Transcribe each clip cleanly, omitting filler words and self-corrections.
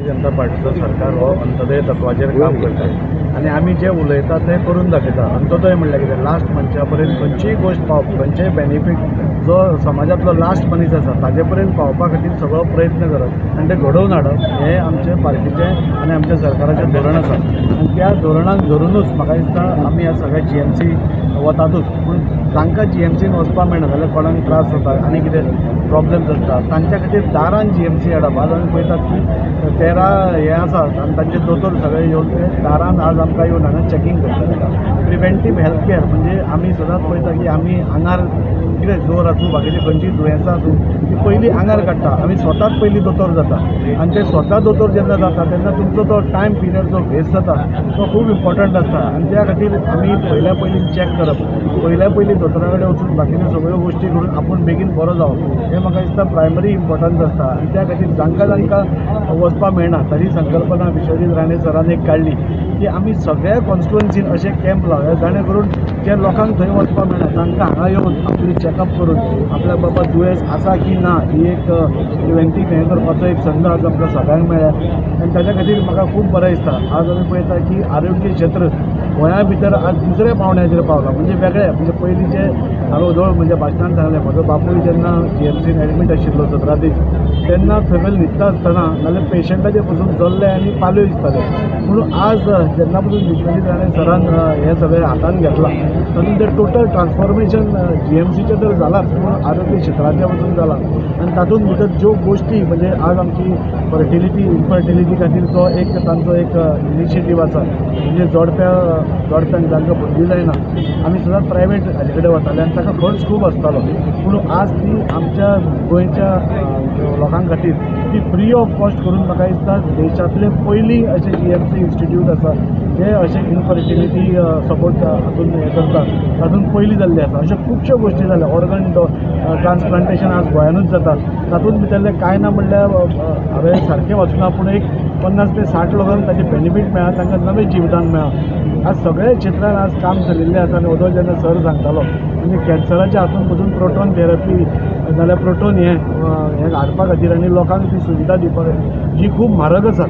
जनता पार्टीचं सरकार हो अंत्योदय तत्वाचेर काम करता आनी आमी जे उलयता तें करून दाखयता. अंत्योदय म्हणल्यार कितें, लास्ट मनशा पर्यंत खंयचीय गोश्ट पावप, खंयचेय बेनिफीट जो समाजांतलो लास्ट मनीस आसा ताजे पर्यंत पावपा खातीर सगळो प्रयत्न करप आनी तें घडोवन हाडप हें आमचे पार्टीचें आनी आमच्या सरकाराचें धोरण आसा. आनी त्या धोरणाक धरूनच म्हाका दिसता आमी ह्या सगळ्या GMC वतातूच. पूण तांकां GMCन वचपा मेळना जाल्यार कोणाक त्रास जाता आनी कितें प्रॉब्लेम्स आसता तांच्या खातीर दारान GMC हाडप. आज आमी पळयतात की 13 हे आसात आनी तांचे दोतोर सगळे येवन ते दारान आज आमकां येवन हांगा चॅकींग करतात. प्रिवेंटीव हेल्थ कॅर म्हणजे आमी सदांच पळयता की आमी आंगार कितें जोर आसूं बाकीची खंयचीय दुयेंसां आसूं ती पयलीं आंगार काडटा. आमी स्वताच पयलीं दोतोर जाता आनी ते स्वता दोतोर जेन्ना जाता तेन्ना तुमचो तो टायम पिरियड जो वेस्ट जाता तो खूब इम्पॉर्टंट आसता. आनी त्या खातीर आमी पयलीं चॅक करप, पयलीं दोतोरा कडेन वचून बाकीच्यो सगळ्यो गोश्टी करून आपूण बेगीन बरो जावप हें म्हाका दिसता प्रायमरी इम्पॉर्टन्स आसता. आनी त्या खातीर जांकां वचपा मेळना ताची संकल्पना विश्वजीत राणे सरान एक काडली की आमी सगळ्या कॉन्स्टिट्युएन्सीन अशे कॅम्प लावया जाणे करून जे लोकांक थंय वचपा मेळना तांकां हांगा येवन आपली चॅकअप करून आपल्याक बाबा दुयेंस आसा की ना ही एक प्रिवेंटीव हें करपाचो एक संद आज आमकां सगळ्यांक मेळ्ळ्या. आनी ताच्या खातीर म्हाका खूब बरें दिसता. आज आमी पळयता की आरोग्य क्षेत्र गोंया भितर आज दुसऱ्या पावंड्याचेर पावला. म्हणजे वेगळ्या म्हणजे पयलीं जे हांवें जवळ म्हणजे भाशणांत सांगलें म्हजो बापूय जेन्ना GMCन एडमीट आशिल्लो 17 दीस तेन्ना सकयल न्हिदता आसतना नाल्यार पेशंटाचेर पसून जल्ले आनी पालयो दिसताले. पूण आज जेन्ना पसून विश्वजीत राणे सरान हें सगळें हातान घेतलां तातूंत तें टोटल ट्रान्सफॉर्मेशन GMCचें तर जालांच पूण आरोग्य क्षेत्राच्या पसून जालां. आनी तातूंत भितर ज्यो गोश्टी म्हणजे आज आमची इन्फर्टिलिटी खातीरचो एक तांचो एक इनिशिएटीव आसा. म्हणजे जोडप्यांक जांकां भुरगीं जायना आमी सदांच प्रायवेट हाजे कडेन वताले आनी ताका खर्च खूब आसतालो. पूण आज ती आमच्या गोंयच्या लोकां खातीर ती फ्री ऑफ कॉस्ट करून म्हाका दिसता देशांतले पयलीं अशें GMC इन्स्टिट्यूट आसा जे अशें इन्फर्टिलिटी सपोर्ट हातूंत हें करता तातूंत पयलीं जाल्ले आसा. अश्यो खुबश्यो गोश्टी जाल्या. ऑर्गन ट्रान्सप्लांटेशन आज गोंयानूच जाता. तातूंत भितरले कांय ना म्हणल्यार हांवें सारकें वाचूना पूण एक 50 ते 60 लोकांक ताचें बेनिफीट मेळ्ळा, तांकां नवें जिवदान मेळ्ळां. आज सगळ्या क्षेत्रांत आज काम चलिल्लें आसा. आनी हो जेन्ना सर सांगतालो म्हणजे कॅन्सराच्या हातूंत पसून प्रोटॉन थेरपी नाल्यार प्रोटॉन हें हाडपा खातीर आनी लोकांक ती सुविधा दिवपा खातीर जी खूब म्हारग आसा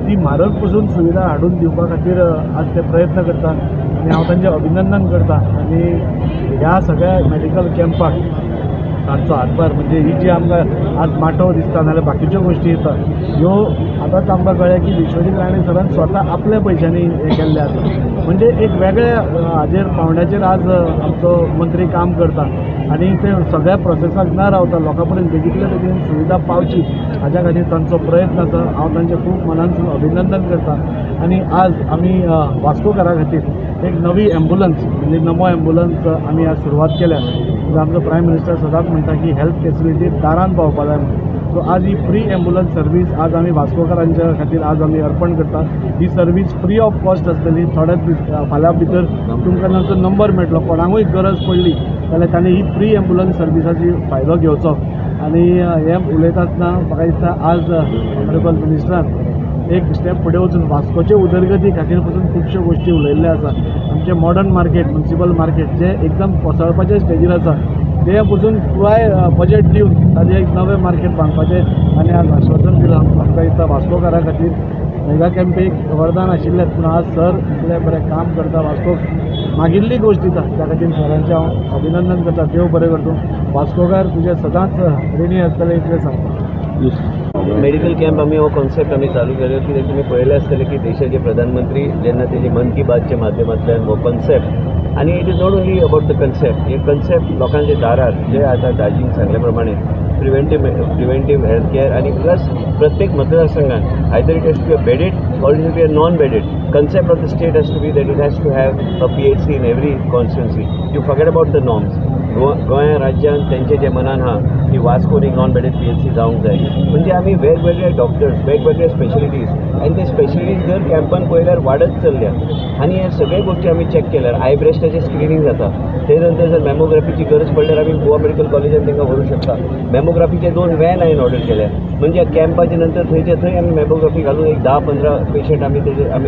ती म्हारग पसून सुविधा हाडून दिवपा खातीर आज ते प्रयत्न करता आनी हांव तांचें अभिनंदन करतां. आनी ह्या सगळ्या मॅडिकल कॅम्पाक तांचो हातभार म्हणजे ही जी आमकां आज माटो दिसता नाल्यार बाकीच्यो गोश्टी येता ह्यो आतांच आमकां कळ्ळें की विश्वजीत राणे सरान स्वता आपल्या पयशांनी हें केल्लें आसा. म्हणजे एक वेगळ्या हाजेर पावंड्याचेर आज आमचो मंत्री काम करता आनी ते सगळ्या प्रोसेसाक न रावता लोकां पर्यंत बेगींतल्या बेगीन सुविधा पावची हाच्या खातीर तांचो प्रयत्न आसा. हांव तांचें खूब मनानसून अभिनंदन करतां. आनी आज आमी वास्कोकारा खातीर एक नवी एम्बुलन्स म्हणजे नमो एम्बुलन्स आमी आज सुरवात केल्या. आमचो प्रायम मिनिस्टर सदांच म्हणटा की हेल्थ फेसिलिटी दारान पावपा जाय म्हणून. सो आज ही फ्री एम्बुलन्स सर्वीस आज आमी वास्कोकारांच्या खातीर आज आमी अर्पण करता. ही सर्वीस फ्री ऑफ कॉस्ट आसतली. थोड्याच दीस फाल्यां भितर तुमकां तांचो नंबर मेळटलो. कोणाकूय गरज पडली जाल्यार तांणी ही फ्री एम्बुलन्स सर्विसाची फायदो घेवचो. आनी हें उलयता आसतना म्हाका दिसता आज ऑनरेबल मिनिस्टरान एक स्टेप फुडें वचून वास्कोचे उदरगती खातीर पसून खुबश्यो गोश्टी उलयल्ले आसा. आमचें मॉडर्न मार्केट म्युनिसिपल मार्केट जें एकदम कोसळपाच्या स्टेजीर आसा ते पसून पुराय बजेट दिवन ताजें एक नवें मार्केट बांदपाचें आनी आज आश्वासन दिलां. म्हाका दिसता वास्कोकारा खातीर मेगा कॅम्प एक वरदान आशिल्लें पूण आज सर इतलें बरें काम करता. वास्कोक मागिल्ली गोश्ट दिता त्या खातीर सरांचें हांव अभिनंदन करता. देव बरें करतूं. वास्कोकार तुजें सदांच ऋणी आसतलें इतलें सांगता. मेडिकल कॅम्प आमी हो कॉन्सेप्ट आमी चालू केलो कित्याक तुमी पळयलें आसतलें की देशाचे प्रधानमंत्री जेन्ना तेजी मन की बातच्या माध्यमांतल्यान हो कॉन्सेप्ट आनी it is not only about the concept हे कन्सेप्ट लोकांच्या दारार जे आतां दाजीन सांगल्या प्रमाणे प्रिवेंटीव हेल्थ केअर आणि प्लस प्रत्येक मतदारसंघात either it has to be a bedded or it will be a non-bedded. Concept of the state has to be that it has to have a PHC in every constituency. You forget about the norms. गोंया राज्यात तेंचे जे मनान हा की वास्कोन एक non bedded PHC जावंक जाय म्हणजे आमी वेगवेगळे डॉक्टर्स वेगवेगळे स्पेशलिटीज आनी ते स्पेशलिटीज दर कॅम्पान पळयल्यार वाडत चल्ल्या आनी हे सगळे गोष्टी आमी चॅक केल्यार आय ब्रेस्टाचें स्क्रिनींग जाता. ते नंतर जर मॅमोग्राफीची गरज पडल्यार आमी गोवा मेडिकल कॉलेजान तांकां व्हरूंक शकता. मॅमोग्राफीचे 2 व्हॅन हांवें ऑर्डर केल्या म्हणजे कॅम्पाचे नंतर थंयचे थंय आमी मॅमोग्राफी घालून एक 10-15 पेशंट आमी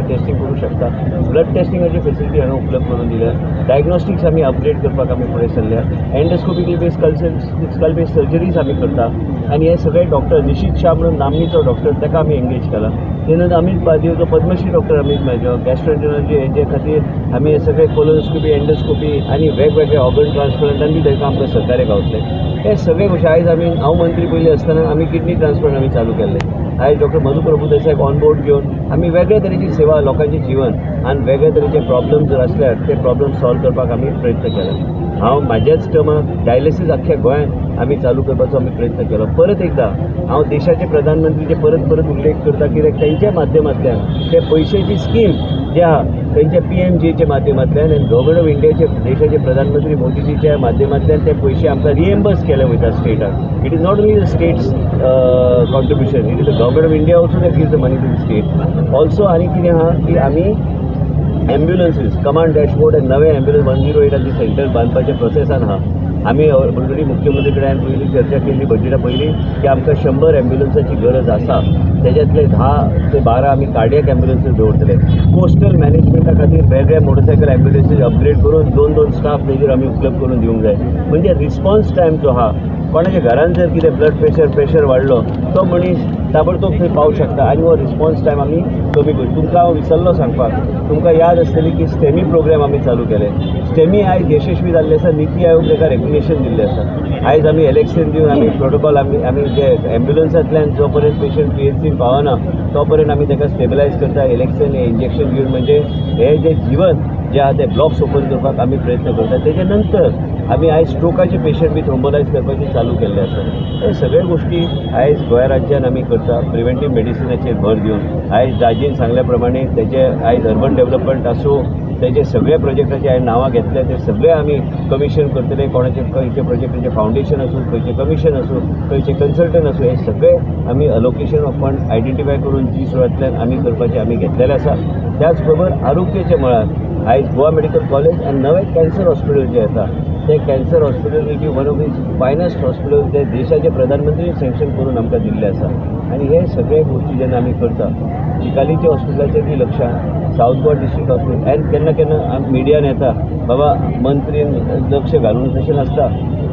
टेस्टिंग करूंक शकता. ब्लड टेस्टिंगाची फेसिलिटी हांगा उपलब्ध करून दिल्या. डायग्नोस्टिक्स आमी अपग्रेड करपाक आमी फुडें सरल्या. Endoscopically based skull based surgery surgeries आमी करता आनी हे सगळे डॉक्टर निशीत शाह म्हणून नामनीचो डॉक्टर ताका आमी एंगेज केला. तेनंतर अमित बादियो जो पद्मश्री डॉक्टर अमित बादियो गॅस्ट्रोएंटरॉलॉजी हेजे खातीर आमी हे सगळे कोलोनोस्कोपी एंडोस्कोपी आनी वेगवेगळे ऑर्गन ट्रान्सप्लांटान बी ताका आमकां सहकार्य गावतले. हे सगळे गोश्टी आयज आमी हांव मंत्री पयलीं आसतना आमी किडनी ट्रान्सप्लांट आमी चालू केल्ले. आयज डॉक्टर मधु प्रभू देसायक ऑन बोर्ड घेवन आमी वेगळे तरेची सेवा लोकांचें जीवन आनी वेगळे तरेचे प्रॉब्लम जर आसल्यार ते प्रॉब्लम सॉल्व करपाक आमी प्रयत्न केला. हांव म्हाज्याच टर्माक डायलिसीस आख्ख्या गोंयांत आमी चालू करपाचो आमी प्रयत्न केलो. परत एकदां हांव देशाचे प्रधानमंत्रीचे परत परत उल्लेख करता कित्याक तेंच्या माध्यमांतल्यान ते पयशेची स्कीम जे आहा तेंच्या PMJचे माध्यमांतल्यान आनी गव्हर्मेंट ऑफ इंडियाचे देशाचे प्रधानमंत्री मोदीजीच्या माध्यमांतल्यान ते पयशे आमकां रिएम्बर्स केले वयता स्टेटाक. It is not only the state's contribution, it is the government of India also that gives the money to the state. Also आनी कितें आहा की आमी एम्ब्युलन्सीस कमांड डॅशबोर्ड आनी नवे एम्ब्युलन्स 108 सेंटर बांदपाच्या प्रोसेसान आहा. आमी ऑलरेडी मुख्यमंत्री कडेन पयलीं चर्चा केल्ली बजेटा पयलीं की आमकां 100 एम्ब्युलन्साची गरज आसा. तेज्यातले 10 ते 12 आमी कार्डियक एम्ब्युलन्सीस दवरतले. कोस्टल मॅनेजमेंटा खातीर वेगळे मोटरसायकल एम्ब्युलन्सीस अपग्रेड करून 2-2 स्टाफ तेजेर आमी उपलब्ध करून दिवंक जाय. म्हणजे रिस्पॉन्स टायम जो आहा कोणाच्या घरान जर कितें ब्लड प्रेशर वाडलो तो मनीस ताबडतोब थंय पावूंक शकता आनी हो रिस्पॉन्स टायम आमी कमी करूं. तुमकां हांव विसरलो सांगपाक, तुमकां याद आसतली की स्टेमी प्रोग्राम आमी चालू केले. स्टेमी आयज यशस्वी जाल्ले आसा. नीती आयोग ताका रेकग्नेशन दिल्लें आसा. आयज आमी इलेक्शन दिवन आमी प्रोटोकॉल आमी जे एम्ब्युलन्सांतल्यान जो पर्यंत पेशंट PHCन पावना तो पर्यंत आमी ताका स्टेबिलायज करता. इलेक्शन हे इंजेक्शन दिवन म्हणजे हे जे जीवन जे आहा ते ब्लॉक्स ओपन करपाक आमी प्रयत्न करता. तेजे नंतर आमी आयज स्ट्रोकाचे पेशंट बी थ्रोम्बोलायज करपाचे चालू केल्ले आसा. हे सगळे गोश्टी आयज गोंय राज्यान आमी करता प्रिव्हेंटीव मेडिसिनाचेर भर दिवन. आयज दाजीन सांगल्या प्रमाणे तेजे आयज अर्बन डेव्हलपमेंट आसूं तेजे सगळे प्रोजेक्टाचे हांवें नांवां घेतल्या ते सगळे आमी कमिशन करतले. कोणाचे खंयचे प्रोजेक्टाचे फावंडेशन आसूं, खंयचे कमिशन आसूं, खंयचे कन्सल्टंट आसूं, हे सगळे आमी अलोकेशन ऑफ फंड आयडेंटिफाय करून जी सुवातल्यान आमी करपाचें आमी घेतलेलें आसा. त्याच बरोबर आरोग्याच्या मळार आयज गोवा मेडिकल कॉलेज आनी नवें कॅन्सर हॉस्पिटल जे येता ते cancer hospital will be one of the finest hospital ते देशाचे प्रधानमंत्री सँक्शन करून आमकां दिल्ले आसा. आनी हे सगळे गोश्टी जेन्ना आमी करता चिकालीच्या हॉस्पिटलाचेर बी लक्ष, सावथ गोवा डिस्ट्रिक्ट हॉस्पिटल आनी केन्ना केन्ना मिडियान येता बाबा मंत्रीन लक्ष घालून तशें नासता.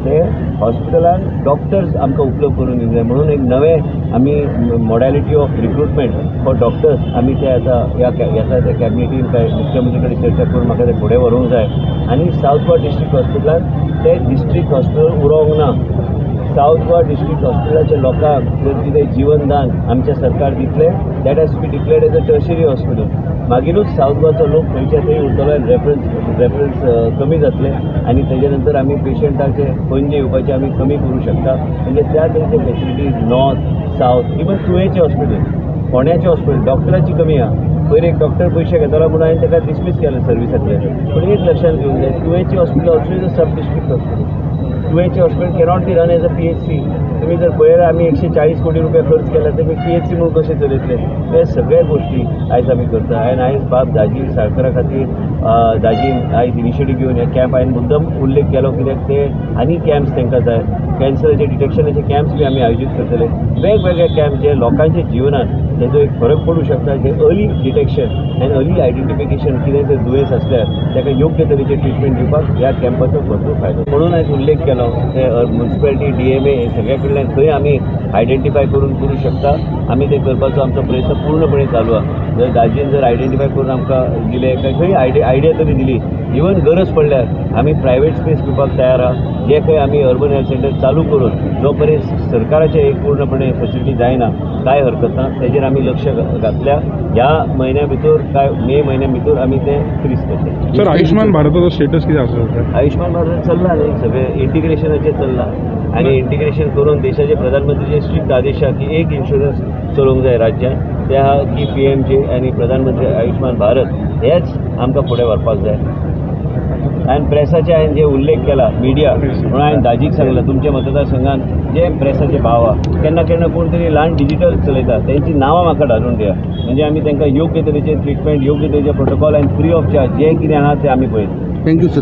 ते हॉस्पिटलान डॉक्टर्स आमकां उपलब्ध करून दिले म्हणून एक नवें आमी मॉडॅलिटी ऑफ रिक्रुटमेंट फॉर डॉक्टर्स आमी ते आतां येता त्या कॅबिनेटीन काय मुख्यमंत्री कडेन चर्चा करून म्हाका ते फुडें व्हरूंक जाय. आनी सावथ गोवा डिस्ट्रिक्ट हॉस्पिटलान ते डिस्ट्रिक्ट हॉस्पिटल उरोवंक ना. सावथ गोवा डिस्ट्रिक्ट हॉस्पिटलाच्या लोकांक जर कितें जीवनदान आमचें सरकार दितलें that has to be declared as a tertiary hospital. मागीरूच सावथ गोवाचो लोक खंयच्या थंय उरतलो आनी रेफरन्स कमी जातले आनी तेजे नंतर आमी पेशंटाचे पणजे येवपाचे आमी कमी करूं शकता. म्हणजे त्या तरेचे फॅसिलिटीज नॉर्थ सावथ इवन तुवेंचें हॉस्पिटल फोंड्याचें हॉस्पिटल डॉक्टराची कमी आहा. पयर एक डॉक्टर पयशे घेतालो म्हणून हांवें ताका डिसमीस केलें सर्विसांतल्यान. पूण एक लक्षांत घेवंक जाय तुवेंचें hospital also is a sub district hospital. तुवेंचें hospital cannot be run as a PHC. तुमी जर पळयल्यार आमी 140 कोटी रुपया खर्च केला तुमी PHC म्हणून कशें चलयतले. हे सगळे गोश्टी आयज आमी करता. आनी आयज बाब दाजी साळकारा खातीर दाजीन आयज इनिशिएटीव घेवन हे कॅम्प हांवें मुद्दम उल्लेख केलो कित्याक ते आनी कॅम्प्स तांकां जाय. कॅन्सराचे डिटेक्शनाचे कॅम्प्स बी आमी आयोजीत करतले. वेगवेगळे कॅम्प जे लोकांच्या जिवनात तेजो एक फरक पडूं शकता. जे अर्ली डिटेक्शन आनी अर्ली आयडेंटिफिकेशन कितें जर दुयेंस आसल्यार ताका योग्य तरेचे ट्रिटमेंट दिवपाक ह्या कॅम्पाचो भरपूर फायदो. म्हणून हांवें उल्लेख केलो ते म्युन्सिपालिटी DMA हे सगळे कडल्यान खंय आमी आयडेंटिफाय करून करूं शकता आमी ते करपाचो आमचो प्रयत्न पूर्णपणे चालू आहा. जर दाजीन जर आयडेंटिफाय करून आमकां दिले काय खंय आयडिया तरी दिली इवन गरज पडल्यार आमी प्रायवेट स्पेस दिवपाक तयार आहा. जे खंय आमी अर्बन हेल्थ सेंटर चालू करून जो पर्यंत सरकाराचे एक पूर्णपणे फॅसिलिटी जायना कांय हरकत ना तेजेर आमी लक्ष घातल्या. ह्या म्हयन्या भितर काय मे म्हयन्या भितर आमी ते क्रीज करतले. सर आयुष्मान भारताचो स्टेटस कितें आसा? आयुष्मान भारत चल्ला न्ही सगळें इंटिग्रेशनाचेर चल्ला आनी इंटिग्रेशन करून देशाचे प्रधानमंत्रीचे स्ट्रिक्ट आदेश आहा की एक इन्शुरन्स चलोवंक जाय राज्यांत. ते आहा की PMJ आनी प्रधानमंत्री आयुष्मान भारत हेच आमकां फुडें व्हरपाक जाय. हांवें प्रेसाचे हांवें जे उल्लेख केला मिडिया म्हणून हांवें दाजीक सांगलां तुमच्या मतदारसंघात जे प्रेसाचे भाव आहा केन्ना केन्ना कोण तरी ल्हान डिजिटल चलयता तेंची नांवां म्हाका धाडून दिया म्हणजे आमी तांकां योग्य तरेचे ट्रिटमेंट योग्य तरेचे प्रोटोकॉल आनी फ्री ऑफ चार्ज जे कितें आहा ते आमी पळयता. Thank you sir.